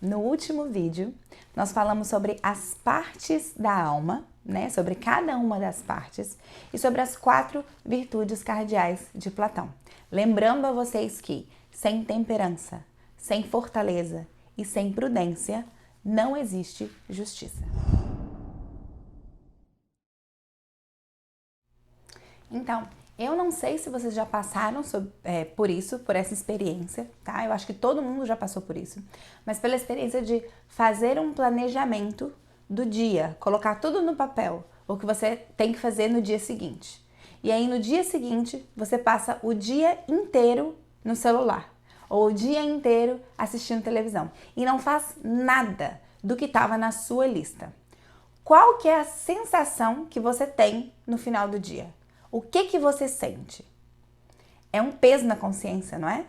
no último vídeo, nós falamos sobre as partes da alma, né? Sobre cada uma das partes e sobre as 4 virtudes cardeais de Platão. Lembrando a vocês que sem temperança, sem fortaleza e sem prudência não existe justiça. Então, eu não sei se vocês já passaram por essa experiência, tá? Eu acho que todo mundo já passou por isso, mas pela experiência de fazer um planejamento do dia, colocar tudo no papel, o que você tem que fazer no dia seguinte. E aí no dia seguinte, você passa o dia inteiro no celular, ou o dia inteiro assistindo televisão, e não faz nada do que estava na sua lista. Qual que é a sensação que você tem no final do dia? O que você sente? É um peso na consciência, não é?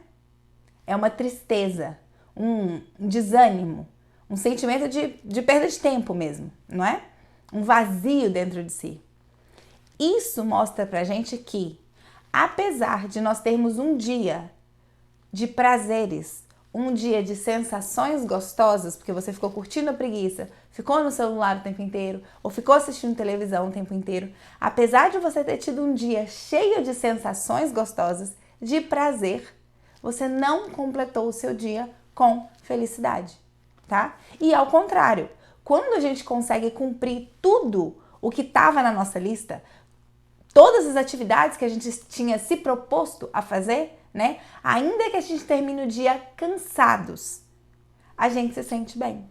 É uma tristeza, um desânimo, um sentimento de perda de tempo mesmo, não é? Um vazio dentro de si. Isso mostra pra gente que, apesar de nós termos um dia de prazeres, um dia de sensações gostosas, porque você ficou curtindo a preguiça, ficou no celular o tempo inteiro, ou ficou assistindo televisão o tempo inteiro, apesar de você ter tido um dia cheio de sensações gostosas, de prazer, você não completou o seu dia com felicidade, tá? E ao contrário, quando a gente consegue cumprir tudo o que estava na nossa lista, todas as atividades que a gente tinha se proposto a fazer, né? Ainda que a gente termine o dia cansados, a gente se sente bem.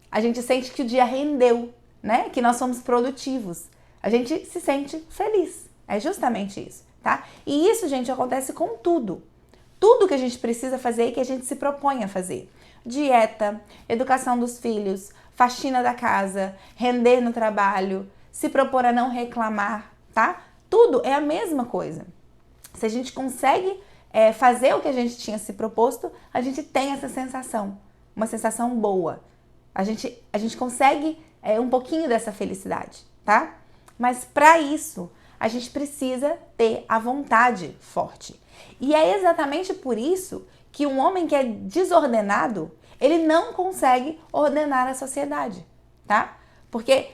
A gente sente que o dia rendeu, né? Que nós somos produtivos. A gente se sente feliz. É justamente isso, tá? E isso, gente, acontece com tudo. Tudo que a gente precisa fazer e que a gente se propõe a fazer. Dieta, educação dos filhos, faxina da casa, render no trabalho, se propor a não reclamar, tá? Tudo é a mesma coisa. Se a gente consegue fazer o que a gente tinha se proposto, a gente tem essa sensação, uma sensação boa. A gente consegue um pouquinho dessa felicidade, tá? Mas para isso, a gente precisa ter a vontade forte. E é exatamente por isso que um homem que é desordenado, ele não consegue ordenar a sociedade, tá? Porque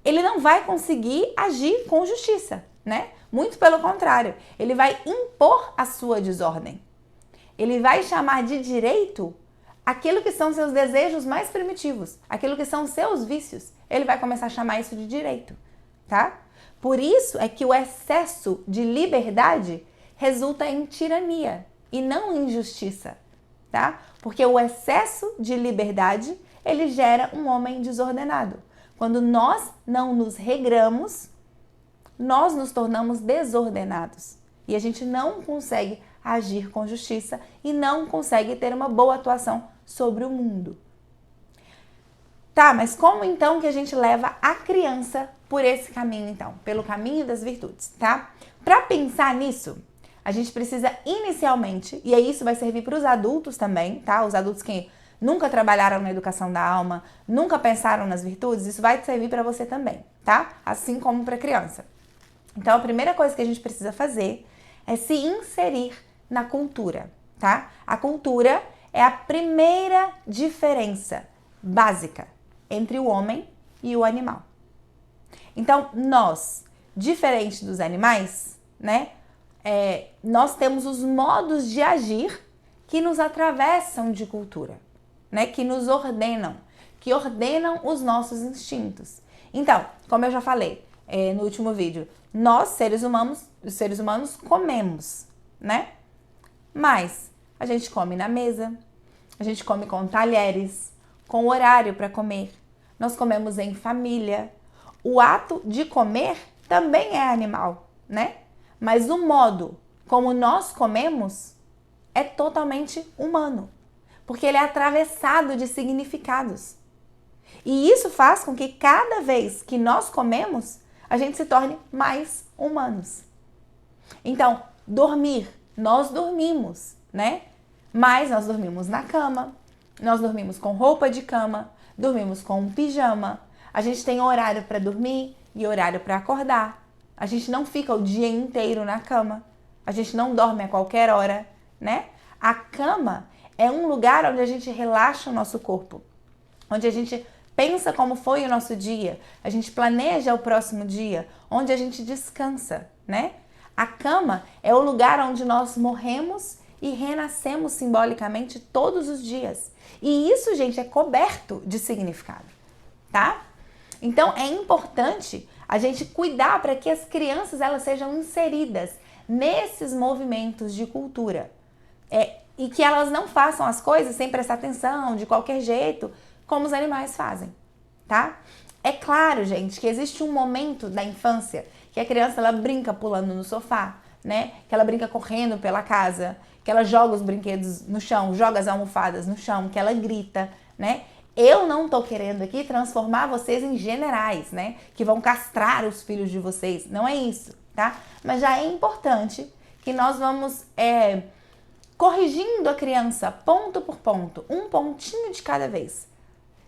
ele não vai conseguir agir com justiça, né? Muito pelo contrário, ele vai impor a sua desordem. Ele vai chamar de direito aquilo que são seus desejos mais primitivos, aquilo que são seus vícios. Ele vai começar a chamar isso de direito, tá? Por isso é que o excesso de liberdade resulta em tirania e não em justiça, tá? Porque o excesso de liberdade, ele gera um homem desordenado. Quando nós não nos regramos, nós nos tornamos desordenados e a gente não consegue agir com justiça e não consegue ter uma boa atuação sobre o mundo. Tá, mas como então que a gente leva a criança por esse caminho então? Pelo caminho das virtudes, tá? Para pensar nisso, a gente precisa inicialmente, e aí isso vai servir para os adultos também, tá? Os adultos que nunca trabalharam na educação da alma, nunca pensaram nas virtudes, isso vai servir para você também, tá? Assim como para a criança. Então, a primeira coisa que a gente precisa fazer é se inserir na cultura, tá? A cultura é a primeira diferença básica entre o homem e o animal. Então, nós, diferente dos animais, né? Nós temos os modos de agir que nos atravessam de cultura, né? Que nos ordenam, que ordenam os nossos instintos. Então, como eu já falei no último vídeo, nós, seres humanos, comemos, né? Mas a gente come na mesa, a gente come com talheres, com horário para comer. Nós comemos em família. O ato de comer também é animal, né? Mas o modo como nós comemos é totalmente humano, porque ele é atravessado de significados. E isso faz com que cada vez que nós comemos, a gente se torne mais humanos. Então, dormir, nós dormimos, né? Mas nós dormimos na cama, nós dormimos com roupa de cama, dormimos com um pijama, a gente tem horário para dormir e horário para acordar. A gente não fica o dia inteiro na cama, a gente não dorme a qualquer hora, né? A cama é um lugar onde a gente relaxa o nosso corpo, onde a gente pensa como foi o nosso dia, a gente planeja o próximo dia, onde a gente descansa, né? A cama é o lugar onde nós morremos e renascemos simbolicamente todos os dias. E isso, gente, é coberto de significado, tá? Então é importante a gente cuidar para que as crianças elas sejam inseridas nesses movimentos de cultura. E que elas não façam as coisas sem prestar atenção, de qualquer jeito, como os animais fazem, tá? É claro, gente, que existe um momento da infância que a criança ela brinca pulando no sofá, né? Que ela brinca correndo pela casa, que ela joga os brinquedos no chão, joga as almofadas no chão, que ela grita, né? Eu não tô querendo aqui transformar vocês em generais, né? Que vão castrar os filhos de vocês. Não é isso, tá? Mas já é importante que nós vamos corrigindo a criança ponto por ponto, um pontinho de cada vez.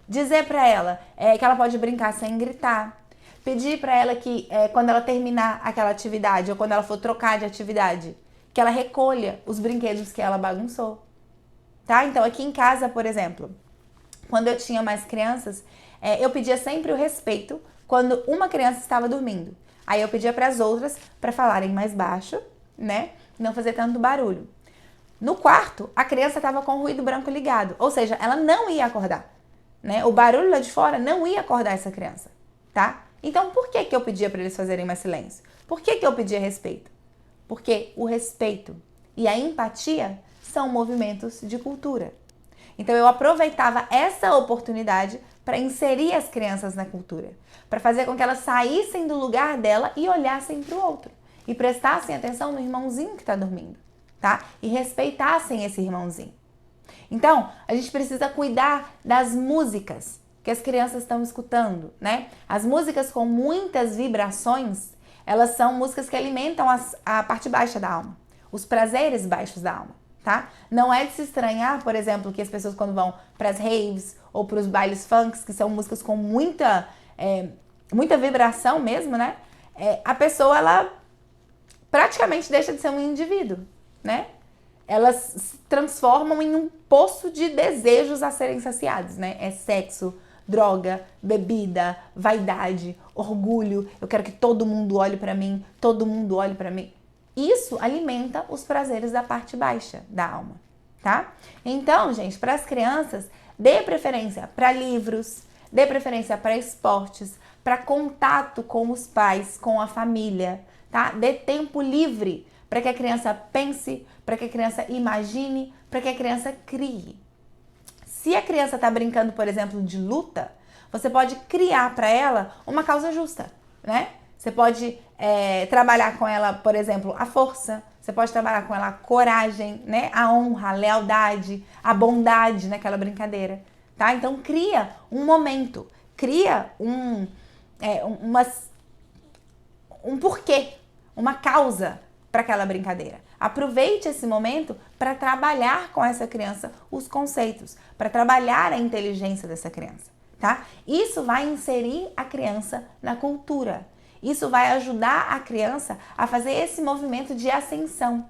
Dizer pra ela que ela pode brincar sem gritar. Pedir pra ela que quando ela terminar aquela atividade ou quando ela for trocar de atividade, que ela recolha os brinquedos que ela bagunçou, tá? Então aqui em casa, por exemplo, quando eu tinha mais crianças, eu pedia sempre o respeito quando uma criança estava dormindo. Aí eu pedia para as outras para falarem mais baixo, né? Não fazer tanto barulho. No quarto, a criança estava com o ruído branco ligado, ou seja, ela não ia acordar, né? O barulho lá de fora não ia acordar essa criança, tá? Então, por que eu pedia para eles fazerem mais silêncio? Por que eu pedia respeito? Porque o respeito e a empatia são movimentos de cultura. Então eu aproveitava essa oportunidade para inserir as crianças na cultura, para fazer com que elas saíssem do lugar dela e olhassem para o outro e prestassem atenção no irmãozinho que está dormindo, tá? E respeitassem esse irmãozinho. Então, a gente precisa cuidar das músicas que as crianças estão escutando, né? As músicas com muitas vibrações, elas são músicas que alimentam a parte baixa da alma, os prazeres baixos da alma, tá? Não é de se estranhar, por exemplo, que as pessoas quando vão para as raves ou para os bailes funks, que são músicas com muita vibração mesmo, né? A pessoa, ela praticamente deixa de ser um indivíduo, né? Elas se transformam em um poço de desejos a serem saciados, né? É sexo, droga, bebida, vaidade, orgulho. Eu quero que todo mundo olhe pra mim, todo mundo olhe pra mim. Isso alimenta os prazeres da parte baixa da alma, tá? Então, gente, para as crianças, dê preferência para livros, dê preferência para esportes, para contato com os pais, com a família, tá? Dê tempo livre para que a criança pense, para que a criança imagine, para que a criança crie. Se a criança está brincando, por exemplo, de luta, você pode criar para ela uma causa justa, né? Você pode trabalhar com ela, por exemplo, a força, você pode trabalhar com ela a coragem, né? A honra, a lealdade, a bondade naquela brincadeira, tá? Então cria um momento, cria um porquê, uma causa para aquela brincadeira. Aproveite esse momento para trabalhar com essa criança os conceitos, para trabalhar a inteligência dessa criança, tá? Isso vai inserir a criança na cultura. Isso vai ajudar a criança a fazer esse movimento de ascensão,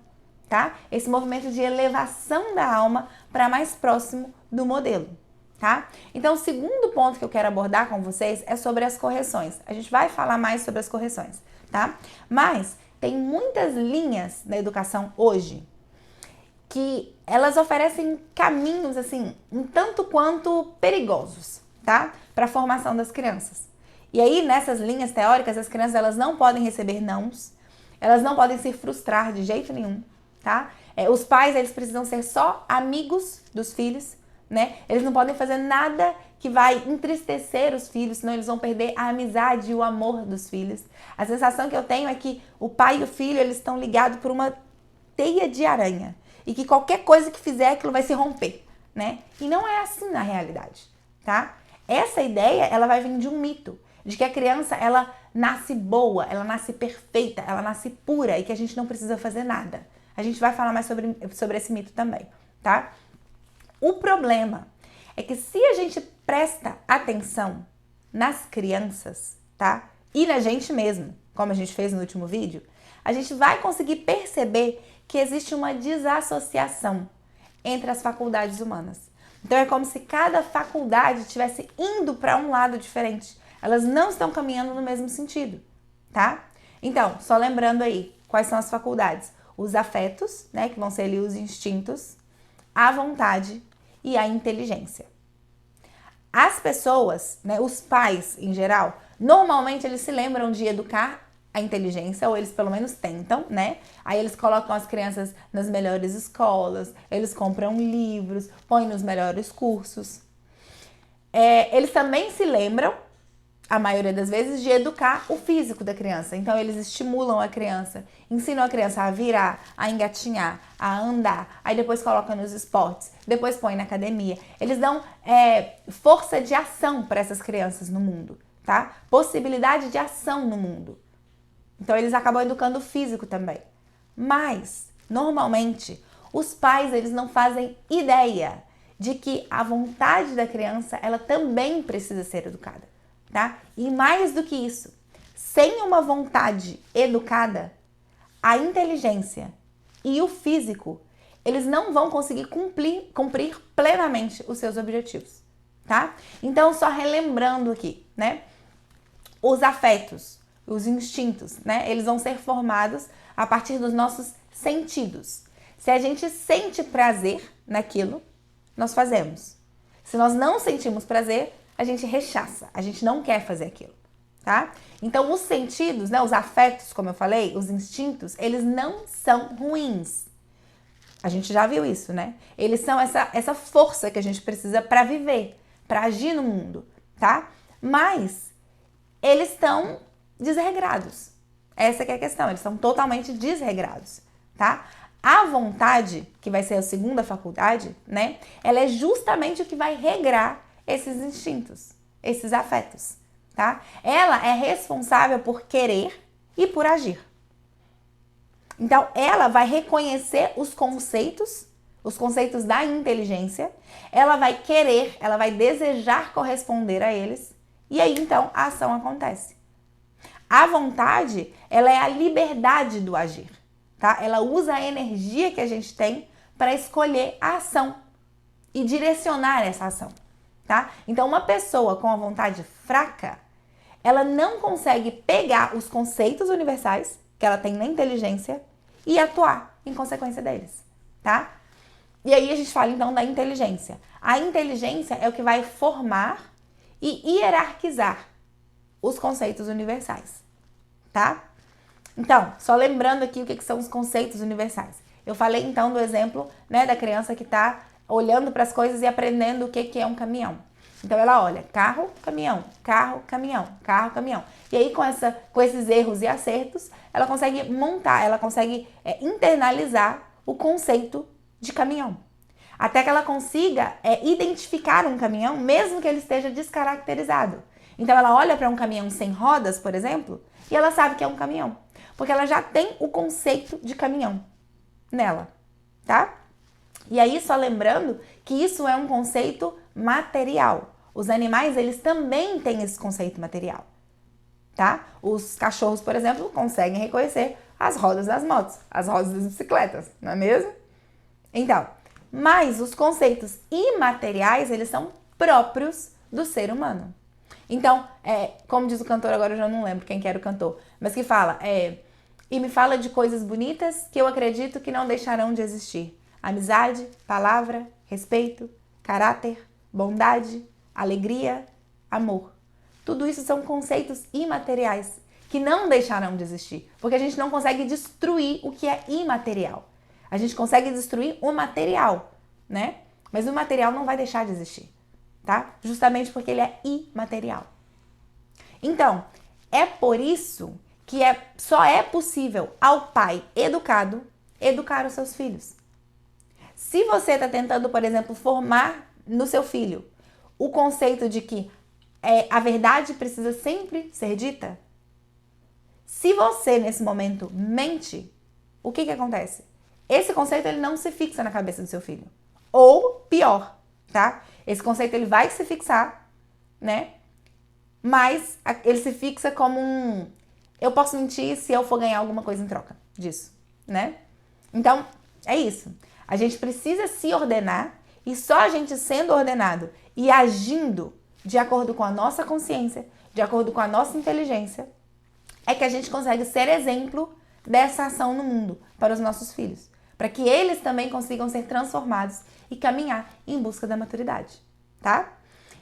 tá? Esse movimento de elevação da alma para mais próximo do modelo, tá? Então, o segundo ponto que eu quero abordar com vocês é sobre as correções. A gente vai falar mais sobre as correções, tá? Mas tem muitas linhas na educação hoje que elas oferecem caminhos, assim, um tanto quanto perigosos, tá? Para a formação das crianças. E aí, nessas linhas teóricas, as crianças elas não podem receber nãos, elas não podem se frustrar de jeito nenhum, tá? Os pais, eles precisam ser só amigos dos filhos, né? Eles não podem fazer nada que vai entristecer os filhos, senão eles vão perder a amizade e o amor dos filhos. A sensação que eu tenho é que o pai e o filho, eles estão ligados por uma teia de aranha e que qualquer coisa que fizer, aquilo vai se romper, né? E não é assim na realidade, tá? Essa ideia, ela vai vir de um mito, de que a criança, ela nasce boa, ela nasce perfeita, ela nasce pura e que a gente não precisa fazer nada. A gente vai falar mais sobre esse mito também, tá? O problema é que se a gente presta atenção nas crianças, tá? E na gente mesmo, como a gente fez no último vídeo, a gente vai conseguir perceber que existe uma desassociação entre as faculdades humanas. Então é como se cada faculdade estivesse indo para um lado diferente. Elas não estão caminhando no mesmo sentido, tá? Então, só lembrando aí, quais são as faculdades? Os afetos, né, que vão ser ali os instintos, a vontade e a inteligência. As pessoas, né, os pais em geral, normalmente eles se lembram de educar a inteligência, ou eles pelo menos tentam, né? Aí eles colocam as crianças nas melhores escolas, eles compram livros, põem nos melhores cursos. Eles também se lembram, a maioria das vezes, de educar o físico da criança. Então eles estimulam a criança, ensinam a criança a virar, a engatinhar, a andar, aí depois colocam nos esportes, depois põem na academia. Eles dão força de ação para essas crianças no mundo, tá? Possibilidade de ação no mundo. Então eles acabam educando o físico também. Mas, normalmente, os pais eles não fazem ideia de que a vontade da criança ela também precisa ser educada, tá? E mais do que isso, sem uma vontade educada, a inteligência e o físico, eles não vão conseguir cumprir plenamente os seus objetivos, tá? Então, só relembrando aqui, né? Os afetos, os instintos, né? Eles vão ser formados a partir dos nossos sentidos. Se a gente sente prazer naquilo, nós fazemos. Se nós não sentimos prazer, a gente rechaça, a gente não quer fazer aquilo, tá? Então, os sentidos, né, os afetos, como eu falei, os instintos, eles não são ruins. A gente já viu isso, né? Eles são essa força que a gente precisa para viver, para agir no mundo, tá? Mas eles estão desregrados. Essa que é a questão, eles são totalmente desregrados, tá? A vontade, que vai ser a segunda faculdade, né? Ela é justamente o que vai regrar esses instintos, esses afetos, tá? Ela é responsável por querer e por agir. Então, ela vai reconhecer os conceitos da inteligência, ela vai querer, ela vai desejar corresponder a eles, e aí, então, a ação acontece. A vontade, ela é a liberdade do agir, tá? Ela usa a energia que a gente tem para escolher a ação e direcionar essa ação, tá? Então, uma pessoa com a vontade fraca, ela não consegue pegar os conceitos universais que ela tem na inteligência e atuar em consequência deles, tá? E aí a gente fala, então, da inteligência. A inteligência é o que vai formar e hierarquizar os conceitos universais, tá? Então, só lembrando aqui o que são os conceitos universais. Eu falei, então, do exemplo, né, da criança que está olhando para as coisas e aprendendo o que é um caminhão. Então, ela olha carro, caminhão, carro, caminhão, carro, caminhão. E aí, com esses erros e acertos, ela consegue montar, ela consegue internalizar o conceito de caminhão. Até que ela consiga identificar um caminhão, mesmo que ele esteja descaracterizado. Então, ela olha para um caminhão sem rodas, por exemplo, e ela sabe que é um caminhão. Porque ela já tem o conceito de caminhão nela, tá? E aí, só lembrando que isso é um conceito material. Os animais, eles também têm esse conceito material, tá? Os cachorros, por exemplo, conseguem reconhecer as rodas das motos, as rodas das bicicletas, não é mesmo? Então, mas os conceitos imateriais, eles são próprios do ser humano. Então, como diz o cantor, agora eu já não lembro quem que era o cantor, mas que fala, e me fala de coisas bonitas que eu acredito que não deixarão de existir. Amizade, palavra, respeito, caráter, bondade, alegria, amor. Tudo isso são conceitos imateriais que não deixarão de existir, porque a gente não consegue destruir o que é imaterial. A gente consegue destruir o material, né? Mas o material não vai deixar de existir, tá? Justamente porque ele é imaterial. Então, é por isso que só é possível ao pai educado educar os seus filhos. Se você está tentando, por exemplo, formar no seu filho o conceito de que a verdade precisa sempre ser dita, se você, nesse momento, mente, o que acontece? Esse conceito ele não se fixa na cabeça do seu filho. Ou pior, tá? Esse conceito ele vai se fixar, né? Mas ele se fixa como eu posso mentir se eu for ganhar alguma coisa em troca disso, né? Então, é isso. A gente precisa se ordenar e só a gente sendo ordenado e agindo de acordo com a nossa consciência, de acordo com a nossa inteligência, é que a gente consegue ser exemplo dessa ação no mundo para os nossos filhos, para que eles também consigam ser transformados e caminhar em busca da maturidade, tá?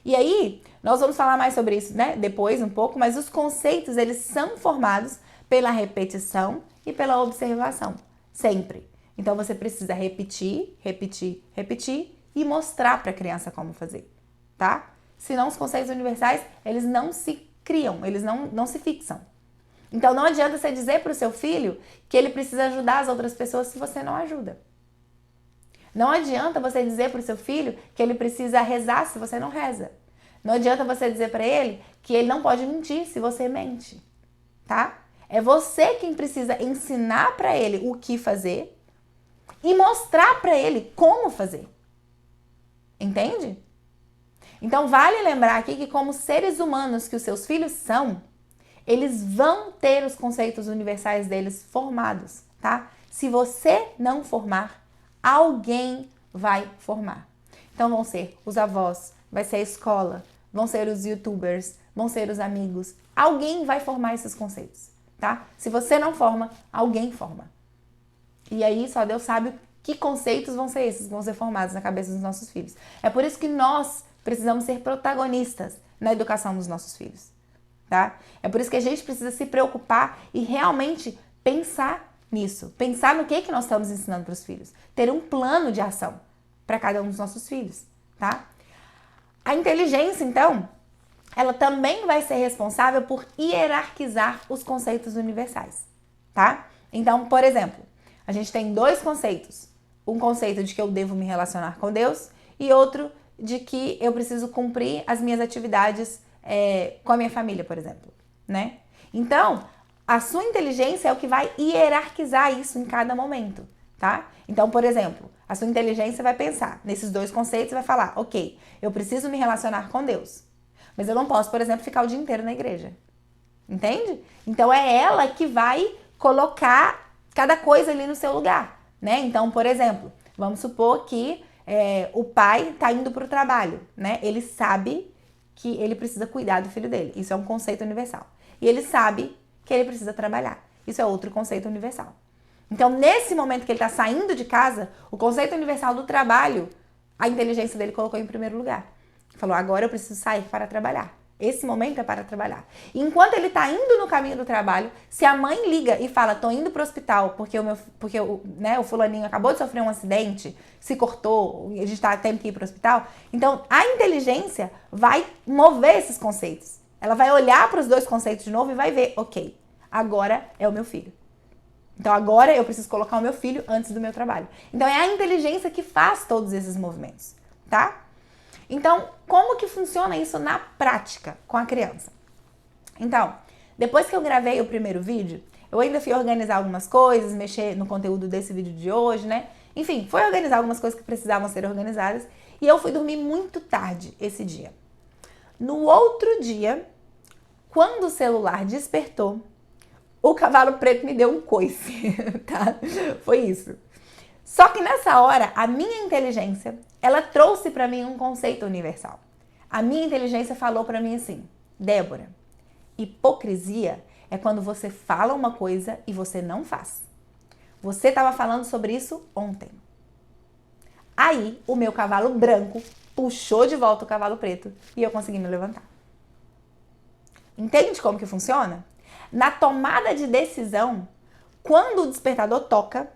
E aí, nós vamos falar mais sobre isso, né, depois um pouco, mas os conceitos, eles são formados pela repetição e pela observação, sempre. Então, você precisa repetir, repetir, repetir e mostrar para a criança como fazer, tá? Senão, os conceitos universais, eles não se criam, eles não se fixam. Então, não adianta você dizer para o seu filho que ele precisa ajudar as outras pessoas se você não ajuda. Não adianta você dizer para o seu filho que ele precisa rezar se você não reza. Não adianta você dizer para ele que ele não pode mentir se você mente, tá? É você quem precisa ensinar para ele o que fazer e mostrar para ele como fazer. Entende? Então, vale lembrar aqui que como seres humanos que os seus filhos são, eles vão ter os conceitos universais deles formados, tá? Se você não formar, alguém vai formar. Então vão ser os avós, vai ser a escola, vão ser os youtubers, vão ser os amigos. Alguém vai formar esses conceitos, tá? Se você não forma, alguém forma. E aí só Deus sabe que conceitos vão ser esses que vão ser formados na cabeça dos nossos filhos. É por isso que nós precisamos ser protagonistas na educação dos nossos filhos, tá? É por isso que a gente precisa se preocupar e realmente pensar nisso. Pensar no que nós estamos ensinando para os filhos. Ter um plano de ação para cada um dos nossos filhos, tá? A inteligência, então, ela também vai ser responsável por hierarquizar os conceitos universais, tá? Então, por exemplo, a gente tem dois conceitos. Um conceito de que eu devo me relacionar com Deus e outro de que eu preciso cumprir as minhas atividades com a minha família, por exemplo, né? Então, a sua inteligência é o que vai hierarquizar isso em cada momento, tá? Então, por exemplo, a sua inteligência vai pensar nesses dois conceitos e vai falar, ok, eu preciso me relacionar com Deus, mas eu não posso, por exemplo, ficar o dia inteiro na igreja, entende? Então, é ela que vai colocar cada coisa ali no seu lugar, né? Então, por exemplo, vamos supor que o pai está indo para o trabalho, né? Ele sabe que ele precisa cuidar do filho dele. Isso é um conceito universal. E ele sabe que ele precisa trabalhar. Isso é outro conceito universal. Então, nesse momento que ele está saindo de casa, o conceito universal do trabalho, a inteligência dele colocou em primeiro lugar. Falou, agora eu preciso sair para trabalhar. Esse momento é para trabalhar. E enquanto ele está indo no caminho do trabalho, se a mãe liga e fala, tô indo pro hospital porque o fulaninho acabou de sofrer um acidente, se cortou, a gente tá tendo que ir pro hospital. Então, a inteligência vai mover esses conceitos. Ela vai olhar para os dois conceitos de novo e vai ver, ok, agora é o meu filho. Então, agora eu preciso colocar o meu filho antes do meu trabalho. Então, é a inteligência que faz todos esses movimentos, tá? Então, como que funciona isso na prática com a criança? Então, depois que eu gravei o primeiro vídeo, eu ainda fui organizar algumas coisas, mexer no conteúdo desse vídeo de hoje, né? Enfim, fui organizar algumas coisas que precisavam ser organizadas e eu fui dormir muito tarde esse dia. No outro dia, quando o celular despertou, o cavalo preto me deu um coice, tá? Foi isso. Só que nessa hora, a minha inteligência, ela trouxe para mim um conceito universal. A minha inteligência falou para mim assim, Débora, hipocrisia é quando você fala uma coisa e você não faz. Você estava falando sobre isso ontem. Aí, o meu cavalo branco puxou de volta o cavalo preto e eu consegui me levantar. Entende como que funciona? Na tomada de decisão, quando o despertador toca,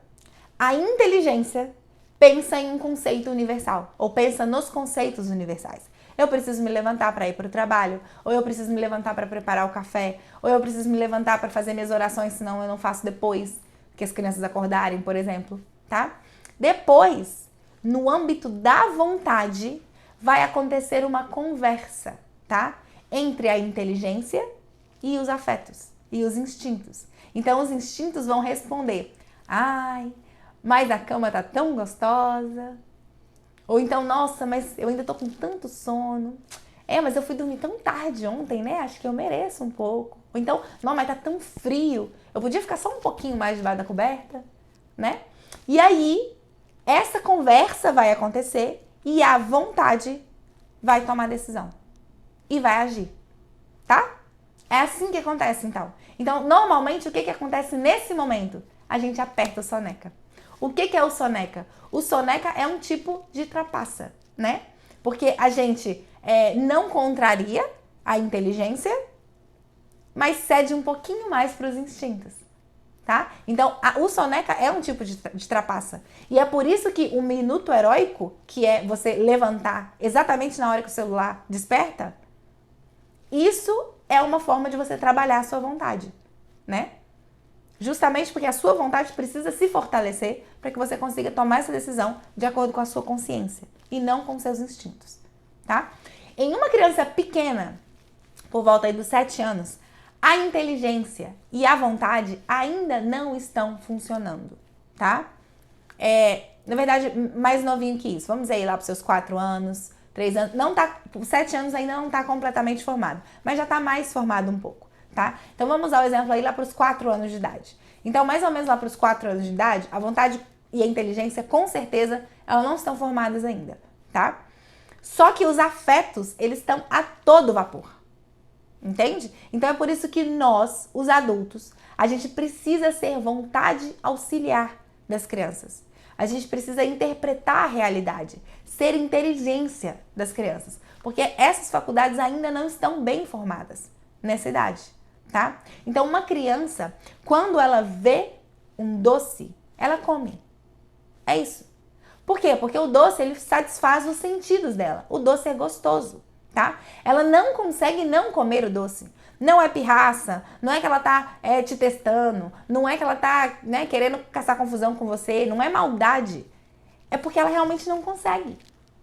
a inteligência pensa em um conceito universal, ou pensa nos conceitos universais. Eu preciso me levantar para ir para o trabalho, ou eu preciso me levantar para preparar o café, ou eu preciso me levantar para fazer minhas orações, senão eu não faço depois que as crianças acordarem, por exemplo, tá? Depois, no âmbito da vontade, vai acontecer uma conversa, tá? Entre a inteligência e os afetos, e os instintos. Então, os instintos vão responder, ai, mas a cama tá tão gostosa. Ou então, nossa, mas eu ainda tô com tanto sono. Mas eu fui dormir tão tarde ontem, né? Acho que eu mereço um pouco. Ou então, não, mas tá tão frio. Eu podia ficar só um pouquinho mais debaixo da coberta, né? E aí, essa conversa vai acontecer e a vontade vai tomar decisão e vai agir, tá? É assim que acontece, então. Então, normalmente, o que acontece nesse momento? A gente aperta o soneca. O que é o soneca? O soneca é um tipo de trapaça, né? Porque a gente não contraria a inteligência, mas cede um pouquinho mais para os instintos, tá? Então, o soneca é um tipo de trapaça. E é por isso que o minuto heróico, que é você levantar exatamente na hora que o celular desperta, isso é uma forma de você trabalhar a sua vontade, né? Justamente porque a sua vontade precisa se fortalecer para que você consiga tomar essa decisão de acordo com a sua consciência e não com seus instintos, tá? Em uma criança pequena, por volta aí dos 7 anos, a inteligência e a vontade ainda não estão funcionando, tá? Na verdade, mais novinho que isso. Vamos aí lá para os seus 4 anos, 3 anos. Não tá, 7 anos ainda não está completamente formado, mas já está mais formado um pouco, tá? Então vamos dar o exemplo aí lá para os 4 anos de idade. Então, mais ou menos lá para os 4 anos de idade, a vontade e a inteligência, com certeza, elas não estão formadas ainda, tá? Só que os afetos, eles estão a todo vapor. Entende? Então é por isso que nós, os adultos, a gente precisa ser vontade auxiliar das crianças. A gente precisa interpretar a realidade, ser inteligência das crianças, porque essas faculdades ainda não estão bem formadas nessa idade, tá? Então uma criança, quando ela vê um doce, ela come. É isso. Por quê? Porque o doce, ele satisfaz os sentidos dela. O doce é gostoso. Tá? Ela não consegue não comer o doce. Não é pirraça, não é que ela tá te testando, não é que ela tá querendo caçar confusão com você, não é maldade. É porque ela realmente não consegue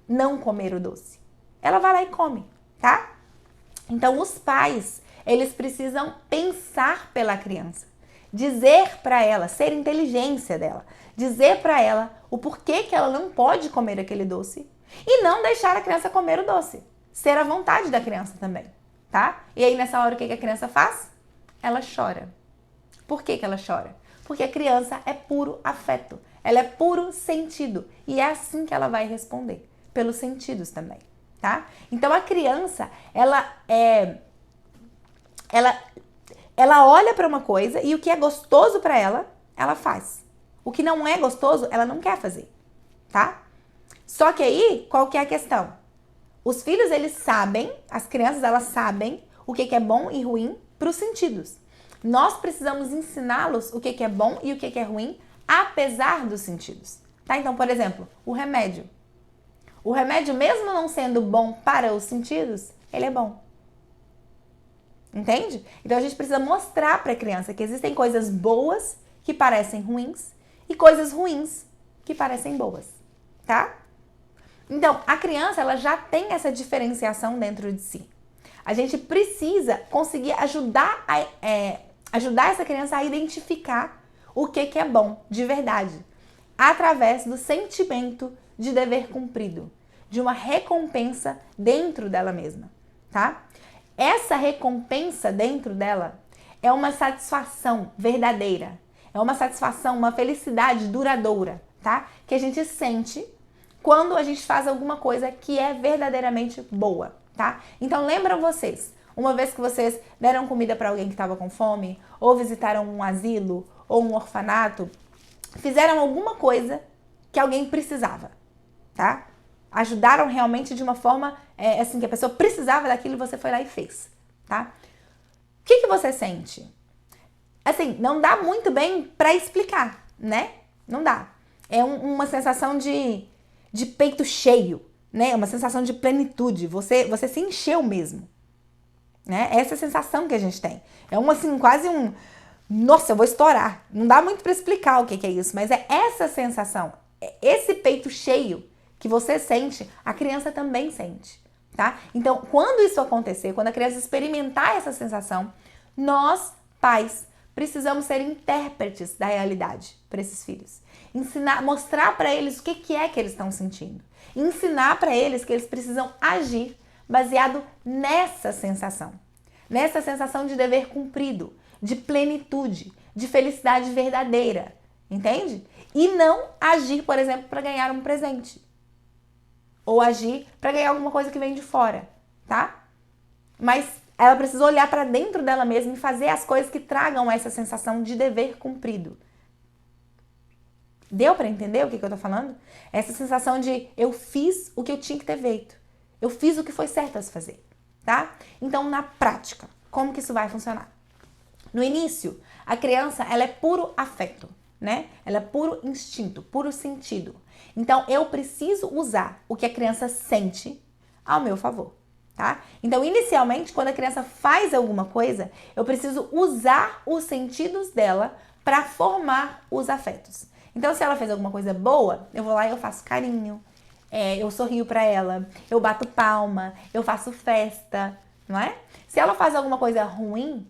não comer o doce. Ela vai lá e come, tá? Então os pais, eles precisam pensar pela criança, dizer para ela, ser inteligência dela, dizer para ela o porquê que ela não pode comer aquele doce e não deixar a criança comer o doce. Ser a vontade da criança também, tá? E aí nessa hora o que a criança faz? Ela chora. Por que ela chora? Porque a criança é puro afeto, ela é puro sentido e é assim que ela vai responder, pelos sentidos também, tá? Então a criança, ela olha para uma coisa e o que é gostoso para ela, ela faz. O que não é gostoso, ela não quer fazer, tá? Só que aí, qual que é a questão? Os filhos, eles sabem, as crianças, elas sabem o que é bom e ruim para os sentidos. Nós precisamos ensiná-los o que é bom e o que é ruim, apesar dos sentidos. Tá? Então, por exemplo, o remédio. O remédio, mesmo não sendo bom para os sentidos, ele é bom. Entende? Então, a gente precisa mostrar para a criança que existem coisas boas que parecem ruins e coisas ruins que parecem boas. Tá? Então, a criança, ela já tem essa diferenciação dentro de si. A gente precisa conseguir ajudar essa criança a identificar o que é bom, de verdade, através do sentimento de dever cumprido, de uma recompensa dentro dela mesma, tá? Essa recompensa dentro dela é uma satisfação verdadeira, é uma satisfação, uma felicidade duradoura, tá? Que a gente sente quando a gente faz alguma coisa que é verdadeiramente boa, tá? Então lembram vocês, uma vez que vocês deram comida para alguém que estava com fome, ou visitaram um asilo, ou um orfanato, fizeram alguma coisa que alguém precisava, tá? Ajudaram realmente de uma forma, assim, que a pessoa precisava daquilo e você foi lá e fez, tá? O que você sente? Assim, não dá muito bem para explicar, né? Não dá. É uma sensação de peito cheio, né? Uma sensação de plenitude. Você se encheu mesmo, né? Essa é a sensação que a gente tem. É assim, quase um... Nossa, eu vou estourar. Não dá muito para explicar o que é isso, mas é essa sensação, esse peito cheio que você sente, a criança também sente, tá? Então, quando isso acontecer, quando a criança experimentar essa sensação, nós, pais, precisamos ser intérpretes da realidade para esses filhos. Ensinar, mostrar para eles o que é que eles estão sentindo. Ensinar para eles que eles precisam agir baseado nessa sensação de dever cumprido, de plenitude, de felicidade verdadeira, entende? E não agir, por exemplo, para ganhar um presente. Ou agir para ganhar alguma coisa que vem de fora, tá? Mas ela precisa olhar para dentro dela mesma e fazer as coisas que tragam essa sensação de dever cumprido. Deu para entender o que eu tô falando? Essa sensação de eu fiz o que eu tinha que ter feito. Eu fiz o que foi certo a se fazer, tá? Então, na prática, como que isso vai funcionar? No início, a criança, ela é puro afeto, né? Ela é puro instinto, puro sentido. Então, eu preciso usar o que a criança sente ao meu favor, tá? Então, inicialmente, quando a criança faz alguma coisa, eu preciso usar os sentidos dela para formar os afetos. Então, se ela fez alguma coisa boa, eu vou lá e eu faço carinho, eu sorrio para ela, eu bato palma, eu faço festa, não é? Se ela faz alguma coisa ruim,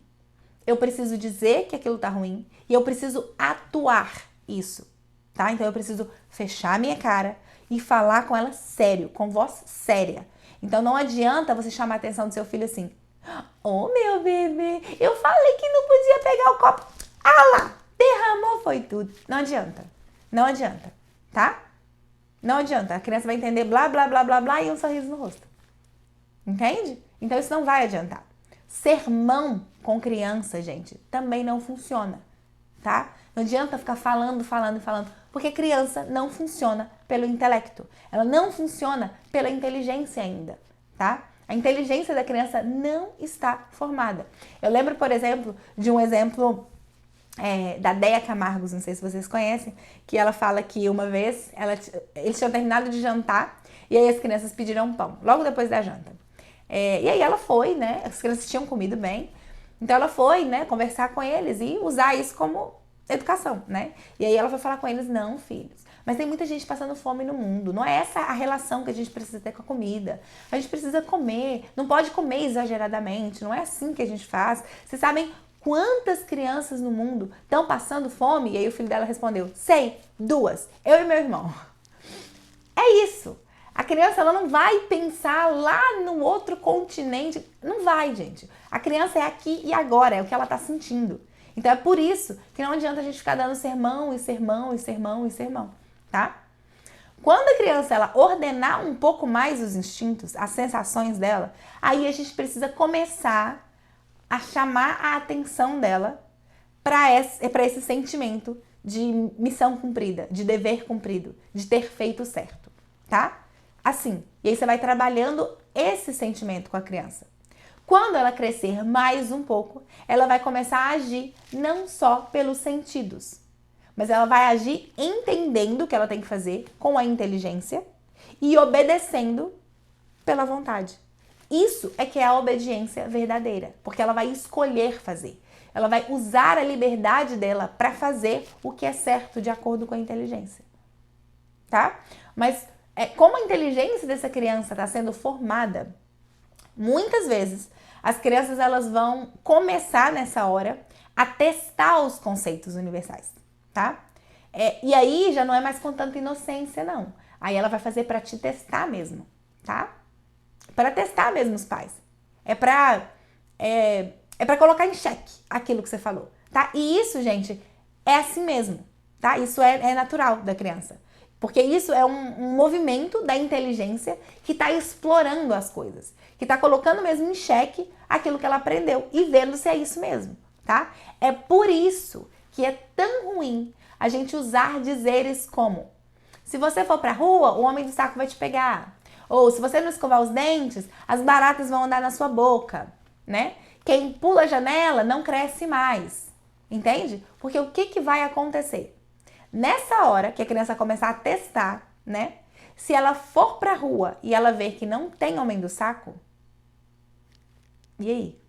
eu preciso dizer que aquilo tá ruim e eu preciso atuar isso, tá? Então eu preciso fechar a minha cara e falar com ela sério, com voz séria. Então não adianta você chamar a atenção do seu filho assim: "Ô, meu bebê, eu falei que não podia pegar o copo. Ah lá, derramou foi tudo." Não adianta. Não adianta, tá? Não adianta. A criança vai entender blá, blá, blá, blá, blá e um sorriso no rosto. Entende? Então isso não vai adiantar. Sermão com criança, gente, também não funciona, tá? Não adianta ficar falando, porque criança não funciona pelo intelecto. Ela não funciona pela inteligência ainda, tá? A inteligência da criança não está formada. Eu lembro, por exemplo, de um exemplo da Déia Camargos, não sei se vocês conhecem, que ela fala que uma vez eles tinham terminado de jantar e aí as crianças pediram pão, logo depois da janta. E aí ela foi, né? As crianças tinham comido bem, então ela foi, né, conversar com eles e usar isso como educação, né? E aí ela foi falar com eles: "Não, filhos, mas tem muita gente passando fome no mundo. Não é essa a relação que a gente precisa ter com a comida. A gente precisa comer, não pode comer exageradamente, não é assim que a gente faz. Vocês sabem quantas crianças no mundo estão passando fome?" E aí o filho dela respondeu: "Sei, 2, eu e meu irmão." É isso. A criança, ela não vai pensar lá no outro continente. Não vai, gente. A criança é aqui e agora, é o que ela tá sentindo. Então é por isso que não adianta a gente ficar dando sermão e sermão e sermão e sermão, tá? Quando a criança, ela ordenar um pouco mais os instintos, as sensações dela, aí a gente precisa começar a chamar a atenção dela para esse sentimento de missão cumprida, de dever cumprido, de ter feito certo, tá? Assim, e aí você vai trabalhando esse sentimento com a criança. Quando ela crescer mais um pouco, ela vai começar a agir não só pelos sentidos, mas ela vai agir entendendo o que ela tem que fazer com a inteligência e obedecendo pela vontade. Isso é que é a obediência verdadeira, porque ela vai escolher fazer. Ela vai usar a liberdade dela para fazer o que é certo de acordo com a inteligência, tá? Mas como a inteligência dessa criança está sendo formada, muitas vezes as crianças, elas vão começar nessa hora a testar os conceitos universais, tá? E aí já não é mais com tanta inocência, não. Aí ela vai fazer para te testar mesmo, tá? Para testar mesmo os pais. É para colocar em xeque aquilo que você falou, tá? E isso, gente, é assim mesmo, tá? Isso é natural da criança. Porque isso é um movimento da inteligência que está explorando as coisas, que está colocando mesmo em xeque aquilo que ela aprendeu e vendo se é isso mesmo, tá? É por isso que é tão ruim a gente usar dizeres como: "Se você for pra rua, o homem do saco vai te pegar." Ou "Se você não escovar os dentes, as baratas vão andar na sua boca", né? "Quem pula a janela não cresce mais." Entende? Porque o que vai acontecer? Nessa hora que a criança começar a testar, né? Se ela for pra rua e ela ver que não tem homem do saco, e aí?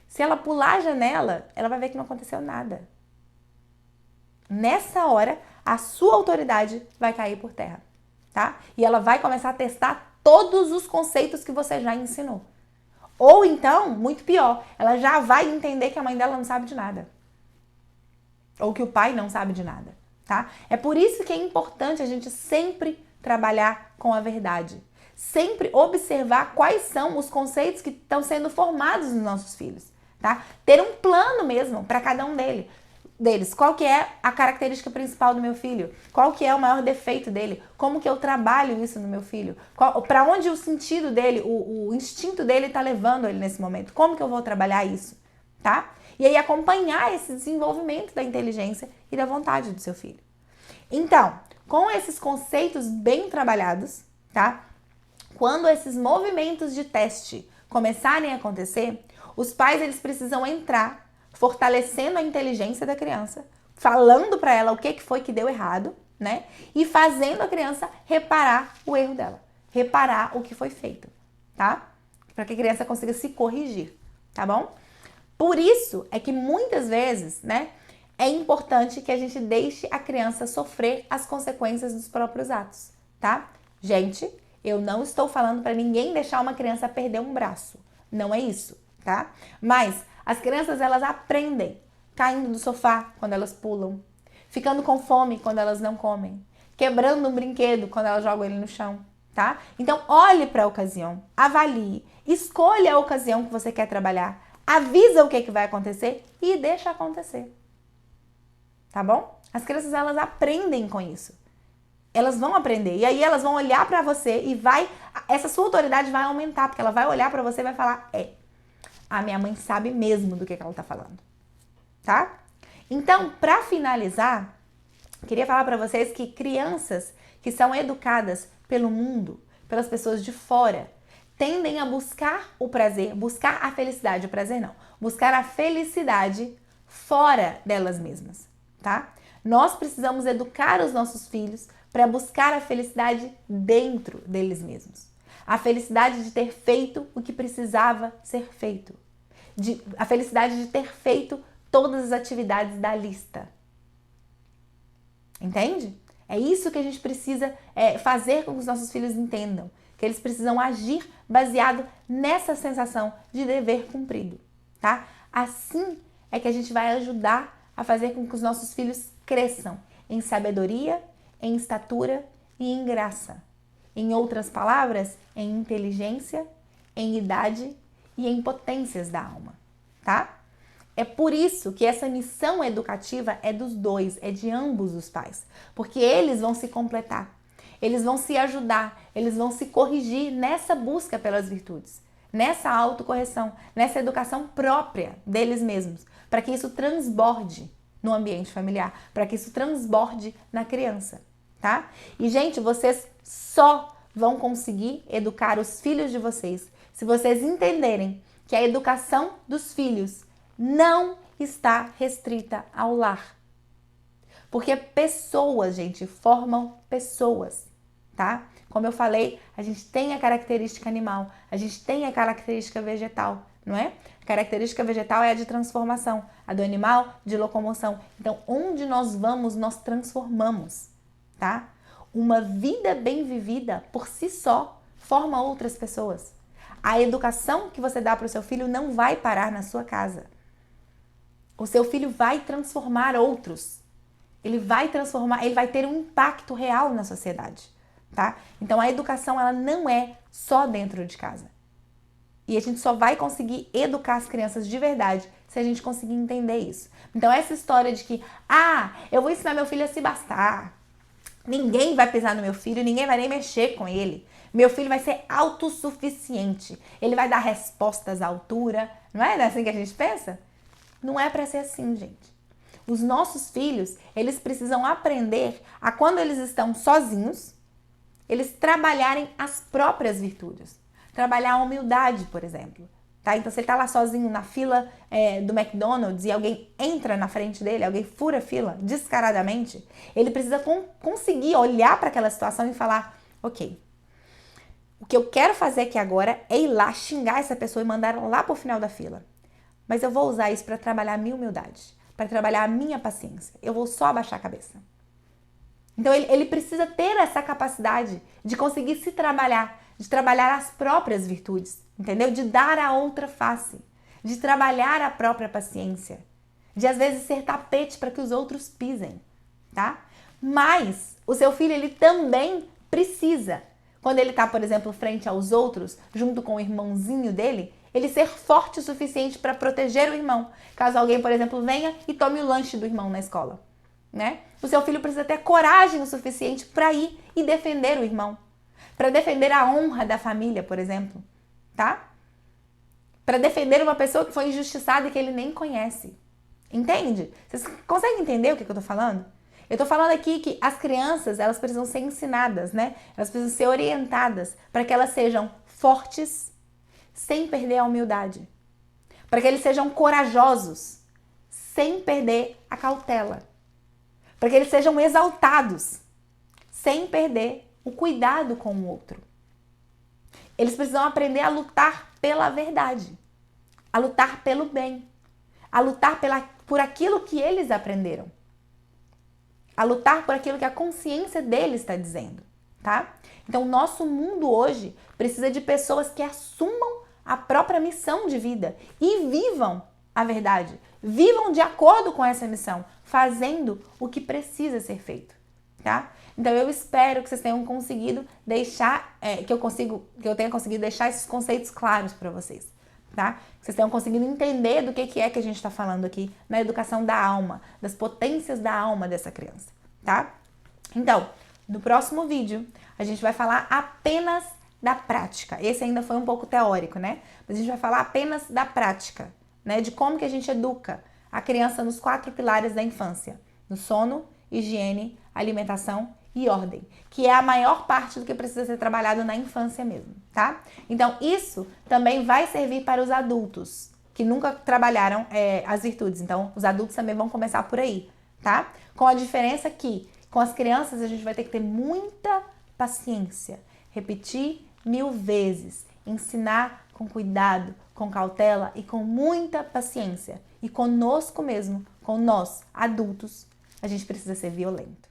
Se ela pular a janela, ela vai ver que não aconteceu nada. Nessa hora, a sua autoridade vai cair por terra, tá? E ela vai começar a testar todos os conceitos que você já ensinou. Ou então, muito pior, ela já vai entender que a mãe dela não sabe de nada. Ou que o pai não sabe de nada. Tá? É por isso que é importante a gente sempre trabalhar com a verdade. Sempre observar quais são os conceitos que estão sendo formados nos nossos filhos. Tá? Ter um plano mesmo para cada um deles. deles. Qual que é a característica principal do meu filho? Qual que é o maior defeito dele? Como que eu trabalho isso no meu filho? Para onde o sentido dele, o instinto dele está levando ele nesse momento? Como que eu vou trabalhar isso? Tá? E aí acompanhar esse desenvolvimento da inteligência e da vontade do seu filho. Então, com esses conceitos bem trabalhados, tá? Quando esses movimentos de teste começarem a acontecer, os pais eles precisam entrar fortalecendo a inteligência da criança, falando para ela o que foi que deu errado, né? E fazendo a criança reparar o erro dela, reparar o que foi feito, tá? Para que a criança consiga se corrigir, tá bom? Por isso é que muitas vezes, né, é importante que a gente deixe a criança sofrer as consequências dos próprios atos, tá? Gente, eu não estou falando para ninguém deixar uma criança perder um braço, não é isso, tá? Mas as crianças, elas aprendem caindo do sofá quando elas pulam, ficando com fome quando elas não comem, quebrando um brinquedo quando elas jogam ele no chão, tá? Então, olhe para a ocasião, avalie, escolha a ocasião que você quer trabalhar, avisa o que vai acontecer e deixa acontecer, tá bom? As crianças, elas aprendem com isso. Elas vão aprender e aí elas vão olhar para você e essa sua autoridade vai aumentar, porque ela vai olhar para você e vai falar, a minha mãe sabe mesmo do que ela tá falando, tá? Então, para finalizar, queria falar para vocês que crianças que são educadas pelo mundo, pelas pessoas de fora, tendem a buscar o prazer, buscar a felicidade, o prazer não, buscar a felicidade fora delas mesmas, tá? Nós precisamos educar os nossos filhos para buscar a felicidade dentro deles mesmos. A felicidade de ter feito o que precisava ser feito. A felicidade de ter feito todas as atividades da lista. Entende? É isso que a gente precisa fazer com que os nossos filhos entendam. Que eles precisam agir baseado nessa sensação de dever cumprido. Tá? Assim é que a gente vai ajudar a fazer com que os nossos filhos cresçam em sabedoria, em estatura e em graça. Em outras palavras, em inteligência, em idade e em potências da alma, tá? É por isso que essa missão educativa é dos dois, é de ambos os pais, porque eles vão se completar, eles vão se ajudar, eles vão se corrigir nessa busca pelas virtudes, nessa autocorreção, nessa educação própria deles mesmos, para que isso transborde no ambiente familiar, para que isso transborde na criança, tá? E, gente, vocês só vão conseguir educar os filhos de vocês se vocês entenderem que a educação dos filhos não está restrita ao lar. Porque pessoas, gente, formam pessoas, tá? Como eu falei, a gente tem a característica animal, a gente tem a característica vegetal, não é? A característica vegetal é a de transformação, a do animal, de locomoção. Então, onde nós vamos, nós transformamos, tá? Uma vida bem vivida, por si só, forma outras pessoas. A educação que você dá para o seu filho não vai parar na sua casa. O seu filho vai transformar outros. Ele vai transformar, ele vai ter um impacto real na sociedade, tá? Então, a educação, ela não é só dentro de casa. E a gente só vai conseguir educar as crianças de verdade se a gente conseguir entender isso. Então, essa história de que, eu vou ensinar meu filho a se bastar. Ninguém vai pisar no meu filho, ninguém vai nem mexer com ele. Meu filho vai ser autossuficiente. Ele vai dar respostas à altura. Não é assim que a gente pensa? Não é para ser assim, gente. Os nossos filhos, eles precisam aprender a, quando eles estão sozinhos, eles trabalharem as próprias virtudes. Trabalhar a humildade, por exemplo. Tá? Então, se ele está lá sozinho na fila do McDonald's e alguém entra na frente dele, alguém fura a fila descaradamente, ele precisa conseguir olhar para aquela situação e falar, ok, o que eu quero fazer aqui agora é ir lá xingar essa pessoa e mandar ela lá para o final da fila. Mas eu vou usar isso para trabalhar a minha humildade, para trabalhar a minha paciência. Eu vou só abaixar a cabeça. Então, ele precisa ter essa capacidade de conseguir se trabalhar, de trabalhar as próprias virtudes, entendeu? De dar a outra face, de trabalhar a própria paciência, de às vezes ser tapete para que os outros pisem, tá? Mas o seu filho, ele também precisa, quando ele tá, por exemplo, frente aos outros, junto com o irmãozinho dele, Ele ser forte o suficiente para proteger o irmão, caso alguém, por exemplo, venha e tome o lanche do irmão na escola, né? O seu filho precisa ter coragem o suficiente para ir e defender o irmão, para defender a honra da família, por exemplo, tá? Para defender uma pessoa que foi injustiçada e que ele nem conhece. Entende? Vocês conseguem entender o que eu tô falando? Eu tô falando aqui que as crianças, elas precisam ser ensinadas, né? Elas precisam ser orientadas para que elas sejam fortes sem perder a humildade. Para que eles sejam corajosos sem perder a cautela. Para que eles sejam exaltados sem perder o cuidado com o outro. Eles precisam aprender a lutar pela verdade, a lutar pelo bem, a lutar por aquilo que eles aprenderam, a lutar por aquilo que a consciência deles está dizendo, tá? Então, o nosso mundo hoje precisa de pessoas que assumam a própria missão de vida e vivam a verdade, vivam de acordo com essa missão, fazendo o que precisa ser feito, tá? Então, eu espero que vocês tenham conseguido deixar, que eu tenha conseguido deixar esses conceitos claros para vocês, tá? Que vocês tenham conseguido entender do que é que a gente está falando aqui na educação da alma, das potências da alma dessa criança, tá? Então, no próximo vídeo, a gente vai falar apenas da prática. Esse ainda foi um pouco teórico, né? Mas a gente vai falar apenas da prática, né? De como que a gente educa a criança nos 4 pilares da infância: no sono, higiene, alimentação e ordem, que é a maior parte do que precisa ser trabalhado na infância mesmo, tá? Então, isso também vai servir para os adultos que nunca trabalharam as virtudes. Então, os adultos também vão começar por aí, tá? Com a diferença que, com as crianças, a gente vai ter que ter muita paciência, repetir 1000 vezes, ensinar com cuidado, com cautela e com muita paciência. E conosco mesmo, com nós, adultos, a gente precisa ser violento.